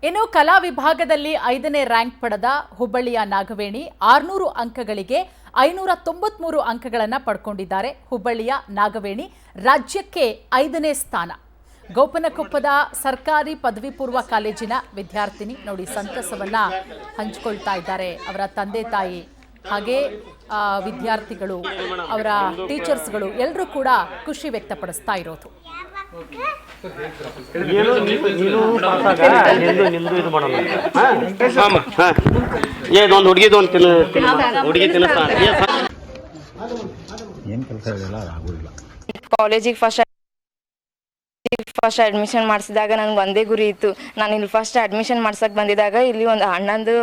ಇನ್ನು ಕಲಾ ವಿಭಾಗದಲ್ಲಿ 5ನೇ ರ್ಯಾಂಕ್ ಪಡೆದ ಹುಬ್ಬಳ್ಳಿಯ ನಾಗವೇಣಿ 600 ಅಂಕಗಳಿಗೆ 593 ಅಂಕಗಳನ್ನು ಪಡ್ಕೊಂಡಿದ್ದಾರೆ. ಹುಬ್ಬಳ್ಳಿಯ ನಾಗವೇಣಿ ರಾಜ್ಯಕ್ಕೆ 5ನೇ ಸ್ಥಾನ. ಗೋಪನಕೊಪ್ಪದ ಸರ್ಕಾರಿ ಪದವಿ ಪೂರ್ವ ಕಾಲೇಜಿನ ವಿದ್ಯಾರ್ಥಿನಿ ನೋಡಿ ಸಂತಸವನ್ನ ಹಂಚಿಕೊಳ್ತಾ ಇದ್ದಾರೆ. ಅವರ ತಂದೆ ತಾಯಿ ಹಾಗೆ ವಿದ್ಯಾರ್ಥಿಗಳು, ಅವರ ಟೀಚರ್ಸ್ಗಳು ಎಲ್ಲರೂ ಕೂಡ ಖುಷಿ ವ್ಯಕ್ತಪಡಿಸ್ತಾ ಇರೋದು. ಕಾಲೇಜಿಗೆ ಫಸ್ಟ್ ಅಡ್ಮಿಷನ್ ಮಾಡಿಸಿದಾಗ ನನಗೆ ಒಂದೇ ಗುರಿ ಇತ್ತು. ನಾನು ಇಲ್ಲಿ ಫಸ್ಟ್ ಅಡ್ಮಿಷನ್ ಮಾಡ್ಸಕ್ಕೆ ಬಂದಿದ್ದಾಗ ಇಲ್ಲಿ ಒಂದು ಅಣ್ಣಂದು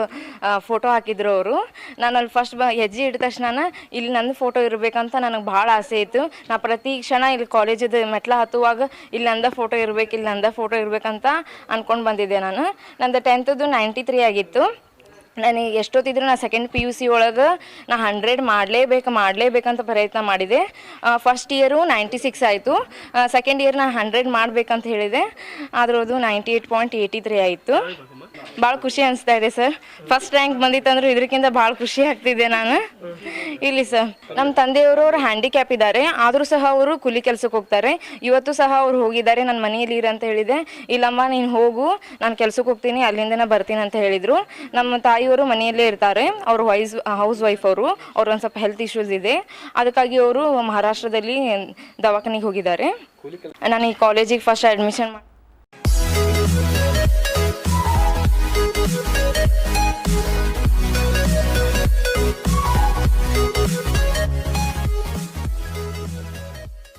ಫೋಟೋ ಹಾಕಿದ್ರು ಅವರು. ನಾನು ಅಲ್ಲಿ ಫಸ್ಟ್ ಹೆಜ್ಜೆ ಇಟ್ಟ ತಕ್ಷಣ ಇಲ್ಲಿ ನಂದು ಫೋಟೋ ಇರಬೇಕಂತ ನನಗೆ ಭಾಳ ಆಸೆ ಇತ್ತು. ನಾ ಪ್ರತಿ ಕ್ಷಣ ಇಲ್ಲಿ ಕಾಲೇಜದ ಮೆಟ್ಲ ಹತ್ತುವಾಗ ಇಲ್ಲಿ ನಂದ ಫೋಟೋ ಇರಬೇಕು, ಇಲ್ಲಿ ನಂದ ಫೋಟೋ ಇರಬೇಕಂತ ಅಂದ್ಕೊಂಡು ಬಂದಿದ್ದೆ. ನಂದು 10th 93 ಆಗಿತ್ತು. ನನಗೆ ಎಷ್ಟೊತ್ತಿದ್ರು ನಾ ಸೆಕೆಂಡ್ PUC ಒಳಗೆ ನಾ 100 ಮಾಡಲೇಬೇಕಂತ ಪ್ರಯತ್ನ ಮಾಡಿದೆ. ಫಸ್ಟ್ ಇಯರು 96 ಆಯಿತು. ಸೆಕೆಂಡ್ ಇಯರ್ ನಾ 100 ಮಾಡಬೇಕಂತ ಹೇಳಿದೆ. ಆದರೂ ಅದು 98.83 ಆಯಿತು. ಭಾಳ ಖುಷಿ ಅನಿಸ್ತಾ ಇದೆ ಸರ್. ಫಸ್ಟ್ ರ್ಯಾಂಕ್ ಬಂದಿತ್ತಂದ್ರೆ ಇದಕ್ಕಿಂತ ಭಾಳ ಖುಷಿ ಆಗ್ತಿದೆ ನಾನು. ಇಲ್ಲಿ ಸರ್ ನಮ್ಮ ತಂದೆಯವರು ಹ್ಯಾಂಡಿಕ್ಯಾಪ್ ಇದ್ದಾರೆ, ಆದರೂ ಸಹ ಅವರು ಕೂಲಿ ಕೆಲಸಕ್ಕೆ ಹೋಗ್ತಾರೆ. ಇವತ್ತು ಸಹ ಅವ್ರು ಹೋಗಿದ್ದಾರೆ. ನನ್ನ ಮನೆಯಲ್ಲಿ ಇರಂತ ಹೇಳಿದೆ. ಇಲ್ಲಮ್ಮ ನೀನು ಹೋಗು, ನಾನು ಕೆಲಸಕ್ಕೆ ಹೋಗ್ತೀನಿ, ಅಲ್ಲಿಂದನೇ ಬರ್ತೀನಿ ಅಂತ ಹೇಳಿದರು. ನಮ್ಮ ತಾಯಿಯವರು ಮನೆಯಲ್ಲೇ ಇರ್ತಾರೆ. ಅವರು ಹೌಸ್ ವೈಫ್ ಅವರು ಒಂದು ಸ್ವಲ್ಪ ಹೆಲ್ತ್ ಇಶ್ಯೂಸ್ ಇದೆ, ಅದಕ್ಕಾಗಿ ಅವರು ಮಹಾರಾಷ್ಟ್ರದಲ್ಲಿ ದವಾಖಾನೆಗೆ ಹೋಗಿದ್ದಾರೆ. ನಾನು ಈ ಕಾಲೇಜಿಗೆ ಫಸ್ಟ್ ಅಡ್ಮಿಷನ್